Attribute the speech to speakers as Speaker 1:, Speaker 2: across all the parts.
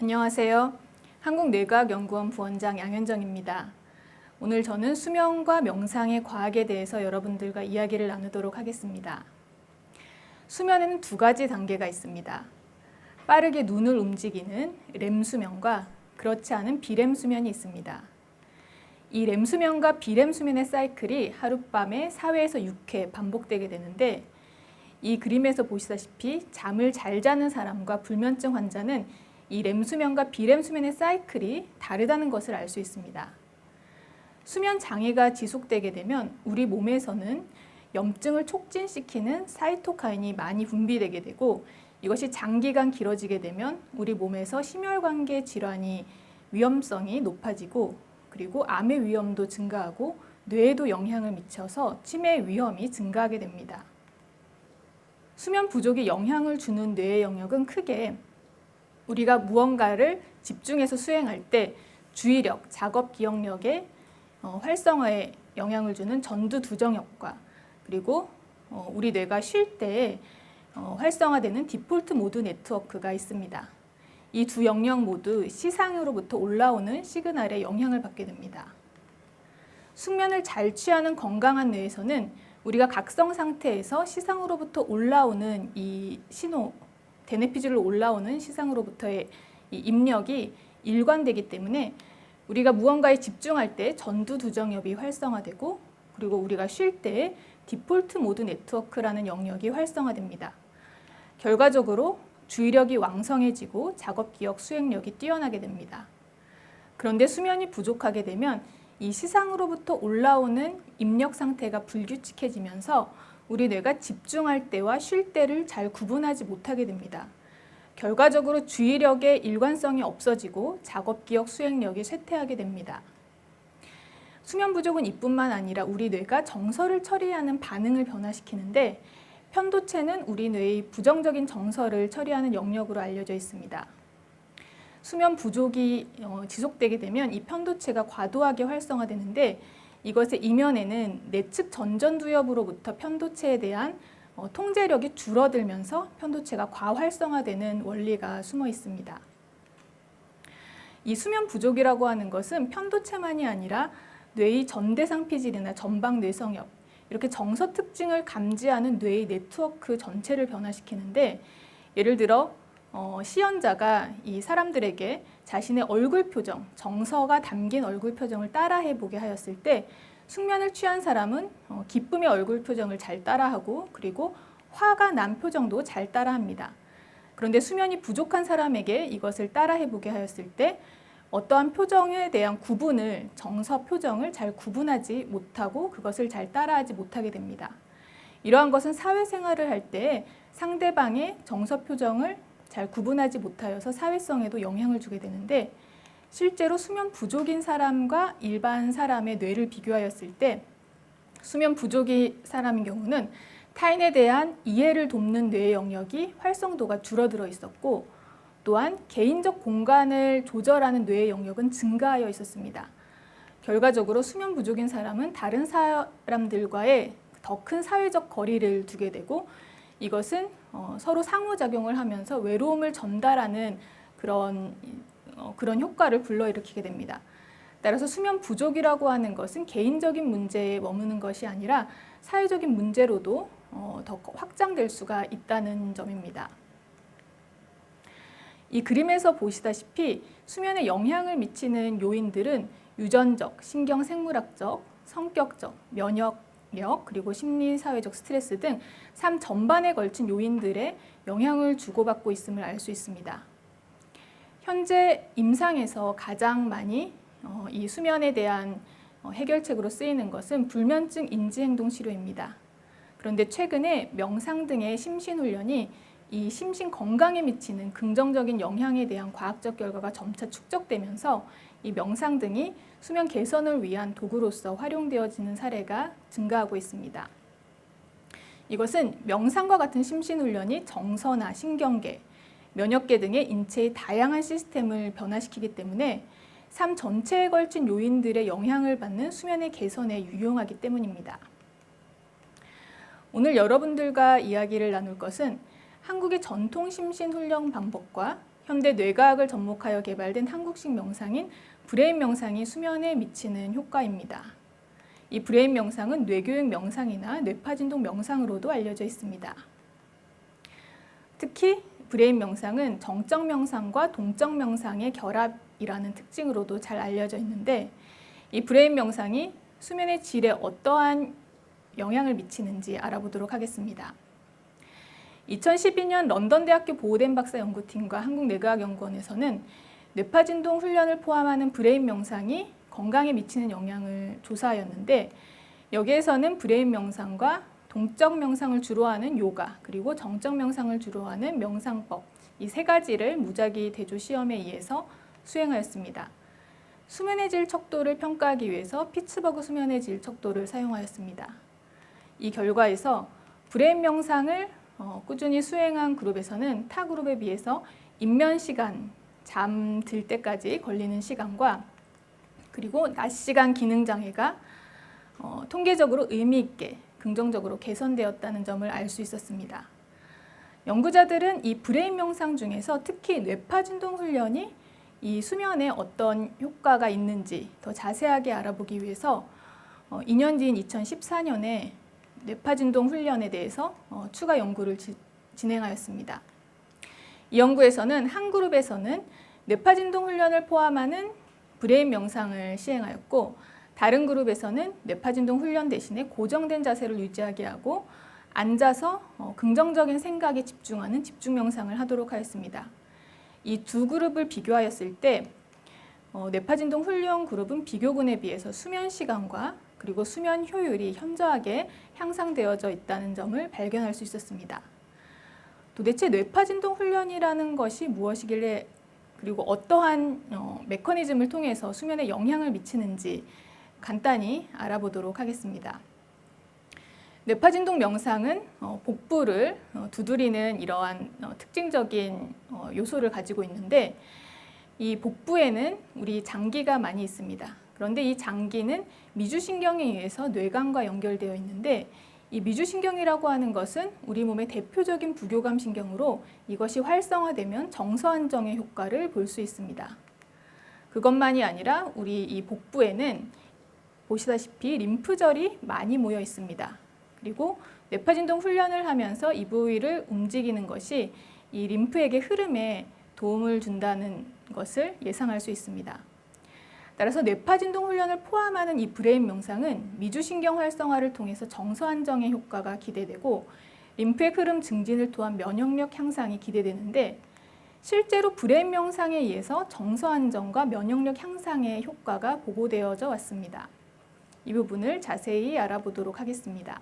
Speaker 1: 안녕하세요. 한국뇌과학연구원 부원장 양현정입니다. 오늘 저는 수면과 명상의 과학에 대해서 여러분들과 이야기를 나누도록 하겠습니다. 수면에는 두 가지 단계가 있습니다. 빠르게 눈을 움직이는 렘 수면과 그렇지 않은 비렘 수면이 있습니다. 이 렘 수면과 비렘 수면의 사이클이 하룻밤에 4회에서 6회 반복되게 되는데, 이 그림에서 보시다시피 잠을 잘 자는 사람과 불면증 환자는 이 렘 수면과 비렘 수면의 사이클이 다르다는 것을 알 수 있습니다. 수면 장애가 지속되게 되면 우리 몸에서는 염증을 촉진시키는 사이토카인이 많이 분비되게 되고, 이것이 장기간 길어지게 되면 우리 몸에서 심혈관계 질환이 위험성이 높아지고, 그리고 암의 위험도 증가하고 뇌에도 영향을 미쳐서 치매 위험이 증가하게 됩니다. 수면 부족이 영향을 주는 뇌의 영역은 크게 우리가 무언가를 집중해서 수행할 때 주의력, 작업 기억력의 활성화에 영향을 주는 전두두정역과, 그리고 우리 뇌가 쉴 때 활성화되는 디폴트 모드 네트워크가 있습니다. 이 두 영역 모두 시상으로부터 올라오는 시그널에 영향을 받게 됩니다. 숙면을 잘 취하는 건강한 뇌에서는 우리가 각성 상태에서 시상으로부터 올라오는 이 신호, 대뇌피질로 올라오는 시상으로부터의 이 입력이 일관되기 때문에 우리가 무언가에 집중할 때 전두두정엽이 활성화되고, 그리고 우리가 쉴 때 디폴트 모드 네트워크라는 영역이 활성화됩니다. 결과적으로 주의력이 왕성해지고 작업 기억 수행력이 뛰어나게 됩니다. 그런데 수면이 부족하게 되면 이 시상으로부터 올라오는 입력 상태가 불규칙해지면서 우리 뇌가 집중할 때와 쉴 때를 잘 구분하지 못하게 됩니다. 결과적으로 주의력의 일관성이 없어지고 작업 기억 수행력이 쇠퇴하게 됩니다. 수면 부족은 이뿐만 아니라 우리 뇌가 정서를 처리하는 반응을 변화시키는데, 편도체는 우리 뇌의 부정적인 정서를 처리하는 영역으로 알려져 있습니다. 수면 부족이 지속되게 되면 이 편도체가 과도하게 활성화되는데, 이것의 이면에는 내측 전전두엽으로부터 편도체에 대한 통제력이 줄어들면서 편도체가 과활성화되는 원리가 숨어 있습니다. 이 수면 부족이라고 하는 것은 편도체만이 아니라 뇌의 전대상피질이나 전방뇌성엽, 이렇게 정서 특징을 감지하는 뇌의 네트워크 전체를 변화시키는데, 예를 들어 시연자가 이 사람들에게 자신의 얼굴 표정, 정서가 담긴 얼굴 표정을 따라해보게 하였을 때, 숙면을 취한 사람은 기쁨의 얼굴 표정을 잘 따라하고, 그리고 화가 난 표정도 잘 따라합니다. 그런데 수면이 부족한 사람에게 이것을 따라해보게 하였을 때 어떠한 표정에 대한 구분을, 정서 표정을 잘 구분하지 못하고 그것을 잘 따라하지 못하게 됩니다. 이러한 것은 사회생활을 할 때 상대방의 정서 표정을 잘 구분하지 못하여서 사회성에도 영향을 주게 되는데, 실제로 수면 부족인 사람과 일반 사람의 뇌를 비교하였을 때 수면 부족인 사람인 경우는 타인에 대한 이해를 돕는 뇌의 영역이 활성도가 줄어들어 있었고, 또한 개인적 공간을 조절하는 뇌의 영역은 증가하여 있었습니다. 결과적으로 수면 부족인 사람은 다른 사람들과의 더 큰 사회적 거리를 두게 되고, 이것은 서로 상호작용을 하면서 외로움을 전달하는 그런 효과를 불러일으키게 됩니다. 따라서 수면 부족이라고 하는 것은 개인적인 문제에 머무는 것이 아니라 사회적인 문제로도 더 확장될 수가 있다는 점입니다. 이 그림에서 보시다시피 수면에 영향을 미치는 요인들은 유전적, 신경생물학적, 성격적, 면역력, 그리고 심리사회적 스트레스 등 삶 전반에 걸친 요인들의 영향을 주고받고 있음을 알 수 있습니다. 현재 임상에서 가장 많이 이 수면에 대한 해결책으로 쓰이는 것은 불면증 인지행동 치료입니다. 그런데 최근에 명상 등의 심신훈련이 이 심신 건강에 미치는 긍정적인 영향에 대한 과학적 결과가 점차 축적되면서 이 명상 등이 수면 개선을 위한 도구로서 활용되어지는 사례가 증가하고 있습니다. 이것은 명상과 같은 심신훈련이 정서나 신경계, 면역계 등의 인체의 다양한 시스템을 변화시키기 때문에 삶 전체에 걸친 요인들의 영향을 받는 수면의 개선에 유용하기 때문입니다. 오늘 여러분들과 이야기를 나눌 것은 한국의 전통 심신 훈련 방법과 현대 뇌과학을 접목하여 개발된 한국식 명상인 브레인 명상이 수면에 미치는 효과입니다. 이 브레인 명상은 뇌교육 명상이나 뇌파진동 명상으로도 알려져 있습니다. 특히 브레인 명상은 정적 명상과 동적 명상의 결합이라는 특징으로도 잘 알려져 있는데, 이 브레인 명상이 수면의 질에 어떠한 영향을 미치는지 알아보도록 하겠습니다. 2012년 런던대학교 보우덴 박사 연구팀과 한국뇌과학연구원에서는 뇌파진동 훈련을 포함하는 브레인 명상이 건강에 미치는 영향을 조사하였는데, 여기에서는 브레인 명상과 동적 명상을 주로 하는 요가, 그리고 정적 명상을 주로 하는 명상법, 이 세 가지를 무작위 대조 시험에 의해서 수행하였습니다. 수면의 질 척도를 평가하기 위해서 피츠버그 수면의 질 척도를 사용하였습니다. 이 결과에서 브레인 명상을 꾸준히 수행한 그룹에서는 타 그룹에 비해서 입면 시간, 잠들 때까지 걸리는 시간과 그리고 낮 시간 기능 장애가 통계적으로 의미 있게 긍정적으로 개선되었다는 점을 알 수 있었습니다. 연구자들은 이 브레인 명상 중에서 특히 뇌파진동 훈련이 이 수면에 어떤 효과가 있는지 더 자세하게 알아보기 위해서 2년 뒤인 2014년에 뇌파진동 훈련에 대해서 추가 연구를 진행하였습니다. 이 연구에서는 한 그룹에서는 뇌파진동 훈련을 포함하는 브레인 명상을 시행하였고, 다른 그룹에서는 뇌파진동 훈련 대신에 고정된 자세를 유지하게 하고 앉아서 긍정적인 생각에 집중하는 집중 명상을 하도록 하였습니다. 이 두 그룹을 비교하였을 때 뇌파진동 훈련 그룹은 비교군에 비해서 수면 시간과 그리고 수면 효율이 현저하게 향상되어져 있다는 점을 발견할 수 있었습니다. 도대체 뇌파진동 훈련이라는 것이 무엇이길래, 그리고 어떠한 메커니즘을 통해서 수면에 영향을 미치는지 간단히 알아보도록 하겠습니다. 뇌파진동 명상은 복부를 두드리는 이러한 특징적인 요소를 가지고 있는데, 이 복부에는 우리 장기가 많이 있습니다. 그런데 이 장기는 미주신경에 의해서 뇌관과 연결되어 있는데, 이 미주신경이라고 하는 것은 우리 몸의 대표적인 부교감 신경으로 이것이 활성화되면 정서 안정의 효과를 볼 수 있습니다. 그것만이 아니라 우리 이 복부에는 보시다시피 림프절이 많이 모여 있습니다. 그리고 뇌파진동 훈련을 하면서 이 부위를 움직이는 것이 이 림프액의 흐름에 도움을 준다는 것을 예상할 수 있습니다. 따라서 뇌파진동 훈련을 포함하는 이 브레인 명상은 미주신경 활성화를 통해서 정서 안정의 효과가 기대되고 림프의 흐름 증진을 통한 면역력 향상이 기대되는데, 실제로 브레인 명상에 의해서 정서 안정과 면역력 향상의 효과가 보고되어져 왔습니다. 이 부분을 자세히 알아보도록 하겠습니다.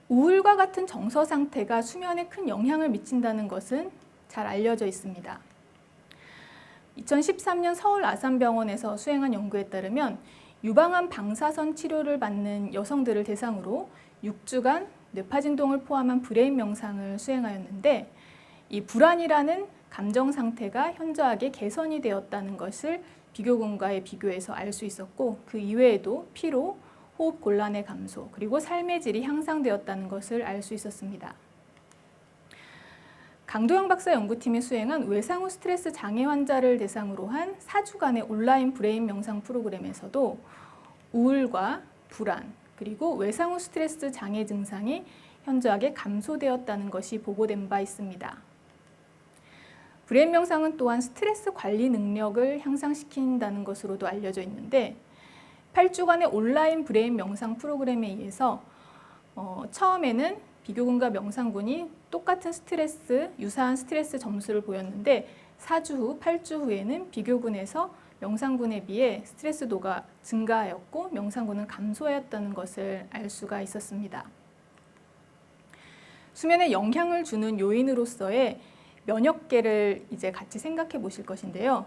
Speaker 1: 우울과 같은 정서 상태가 수면에 큰 영향을 미친다는 것은 잘 알려져 있습니다. 2013년 서울 아산병원에서 수행한 연구에 따르면 유방암 방사선 치료를 받는 여성들을 대상으로 6주간 뇌파진동을 포함한 브레인 명상을 수행하였는데, 이 불안이라는 감정 상태가 현저하게 개선이 되었다는 것을 비교군과의 비교해서 알 수 있었고, 그 이외에도 피로, 호흡 곤란의 감소, 그리고 삶의 질이 향상되었다는 것을 알 수 있었습니다. 강도영 박사 연구팀이 수행한 외상후 스트레스 장애 환자를 대상으로 한 4주간의 온라인 브레인 명상 프로그램에서도 우울과 불안, 그리고 외상후 스트레스 장애 증상이 현저하게 감소되었다는 것이 보고된 바 있습니다. 브레인 명상은 또한 스트레스 관리 능력을 향상시킨다는 것으로도 알려져 있는데, 8주간의 온라인 브레인 명상 프로그램에 의해서 처음에는 비교군과 명상군이 똑같은 유사한 스트레스 점수를 보였는데 4주 후, 8주 후에는 비교군에서 명상군에 비해 스트레스도가 증가하였고 명상군은 감소하였다는 것을 알 수가 있었습니다. 수면에 영향을 주는 요인으로서의 면역계를 이제 같이 생각해 보실 것인데요.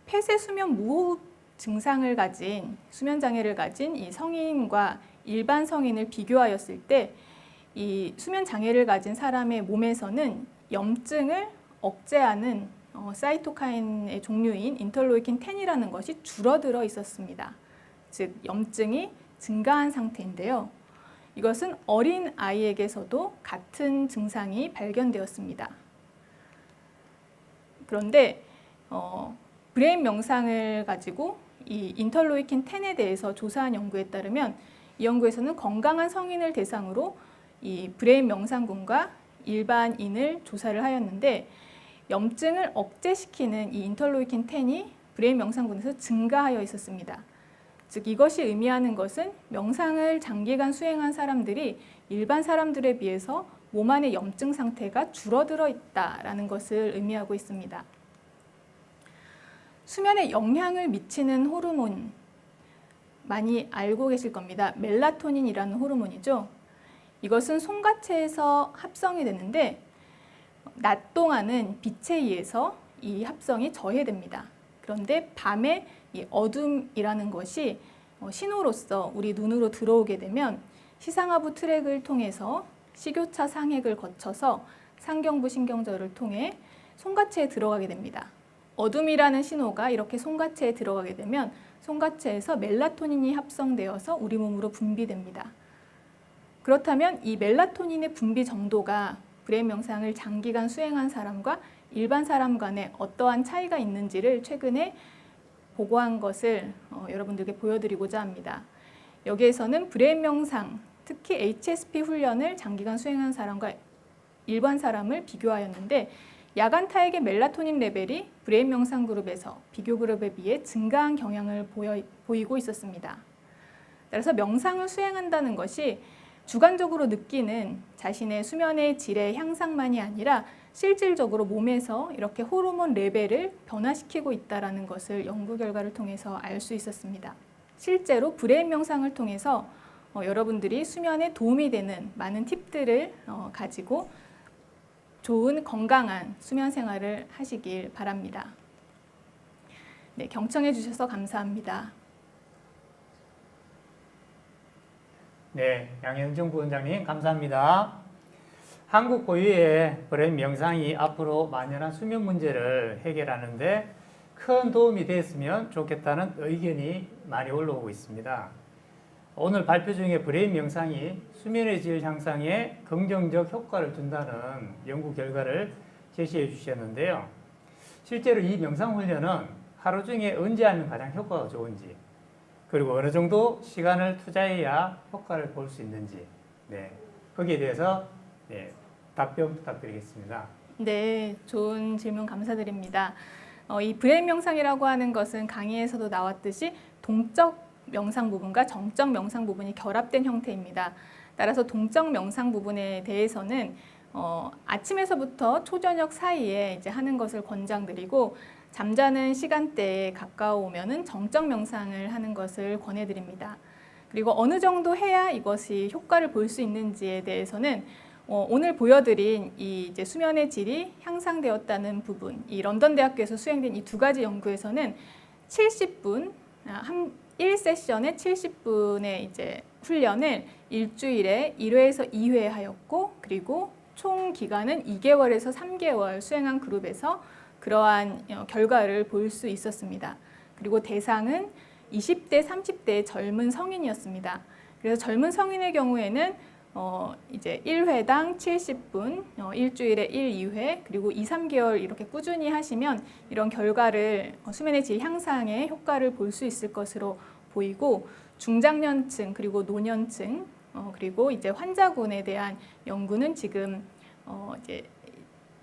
Speaker 1: 폐쇄 수면 무호흡 증상을 가진, 수면 장애를 가진 이 성인과 일반 성인을 비교하였을 때 이 수면 장애를 가진 사람의 몸에서는 염증을 억제하는 사이토카인의 종류인 인터로이킨 10이라는 것이 줄어들어 있었습니다. 즉 염증이 증가한 상태인데요. 이것은 어린 아이에게서도 같은 증상이 발견되었습니다. 그런데 브레인 명상을 가지고 이 인터로이킨 10에 대해서 조사한 연구에 따르면 이 연구에서는 건강한 성인을 대상으로 이 브레인 명상군과 일반인을 조사를 하였는데 염증을 억제시키는 이 인터로이킨 10이 브레인 명상군에서 증가하여 있었습니다. 즉 이것이 의미하는 것은 명상을 장기간 수행한 사람들이 일반 사람들에 비해서 몸 안의 염증 상태가 줄어들어 있다라는 것을 의미하고 있습니다. 수면에 영향을 미치는 호르몬 많이 알고 계실 겁니다. 멜라토닌이라는 호르몬이죠. 이것은 송가체에서 합성이 되는데 낮 동안은 빛에 의해서 이 합성이 저해됩니다. 그런데 밤에 이 어둠이라는 것이 신호로서 우리 눈으로 들어오게 되면 시상하부 트랙을 통해서 식교차 상액을 거쳐서 상경부 신경절을 통해 송가체에 들어가게 됩니다. 어둠이라는 신호가 이렇게 송가체에 들어가게 되면 송가체에서 멜라토닌이 합성되어서 우리 몸으로 분비됩니다. 그렇다면 이 멜라토닌의 분비 정도가 브레인 명상을 장기간 수행한 사람과 일반 사람 간에 어떠한 차이가 있는지를 최근에 보고한 것을 여러분들께 보여드리고자 합니다. 여기에서는 브레인 명상, 특히 HSP 훈련을 장기간 수행한 사람과 일반 사람을 비교하였는데 야간 타액의 멜라토닌 레벨이 브레인 명상 그룹에서 비교 그룹에 비해 증가한 경향을 보이고 있었습니다. 따라서 명상을 수행한다는 것이 주관적으로 느끼는 자신의 수면의 질의 향상만이 아니라 실질적으로 몸에서 이렇게 호르몬 레벨을 변화시키고 있다는 것을 연구 결과를 통해서 알 수 있었습니다. 실제로 브레인 명상을 통해서 여러분들이 수면에 도움이 되는 많은 팁들을 가지고 좋은 건강한 수면 생활을 하시길 바랍니다. 네, 경청해 주셔서 감사합니다.
Speaker 2: 네, 양현종 부원장님 감사합니다. 한국 고유의 브레인 명상이 앞으로 만연한 수면 문제를 해결하는데 큰 도움이 됐으면 좋겠다는 의견이 많이 올라오고 있습니다. 오늘 발표 중에 브레인 명상이 수면의 질 향상에 긍정적 효과를 준다는 연구 결과를 제시해 주셨는데요. 실제로 이 명상 훈련은 하루 중에 언제 하면 가장 효과가 좋은지, 그리고 어느 정도 시간을 투자해야 효과를 볼 수 있는지, 거기에 대해서 답변 부탁드리겠습니다.
Speaker 1: 네, 좋은 질문 감사드립니다. 이 브레인 명상이라고 하는 것은 강의에서도 나왔듯이 동적 명상 부분과 정적 명상 부분이 결합된 형태입니다. 따라서 동적 명상 부분에 대해서는 아침에서부터 초저녁 사이에 이제 하는 것을 권장드리고 잠자는 시간대에 가까우면은 정적 명상을 하는 것을 권해드립니다. 그리고 어느 정도 해야 이것이 효과를 볼 수 있는지에 대해서는 오늘 보여드린 이 이제 수면의 질이 향상되었다는 부분, 이 런던 대학교에서 수행된 이 두 가지 연구에서는 70분 1세션에 70분의 이제 훈련을 일주일에 1회에서 2회 하였고, 그리고 총 기간은 2개월에서 3개월 수행한 그룹에서 그러한 결과를 볼 수 있었습니다. 그리고 대상은 20대, 30대의 젊은 성인이었습니다. 그래서 젊은 성인의 경우에는 이제 1회당 70분, 일주일에 1, 2회, 그리고 2, 3개월 이렇게 꾸준히 하시면 이런 결과를 수면의 질 향상에 효과를 볼 수 있을 것으로 보이고, 중장년층 그리고 노년층 그리고 이제 환자군에 대한 연구는 지금 이제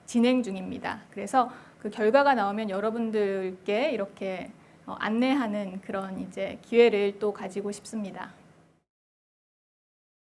Speaker 1: 진행 중입니다. 그래서 그 결과가 나오면 여러분들께 이렇게 안내하는 그런 이제 기회를 또 가지고 싶습니다.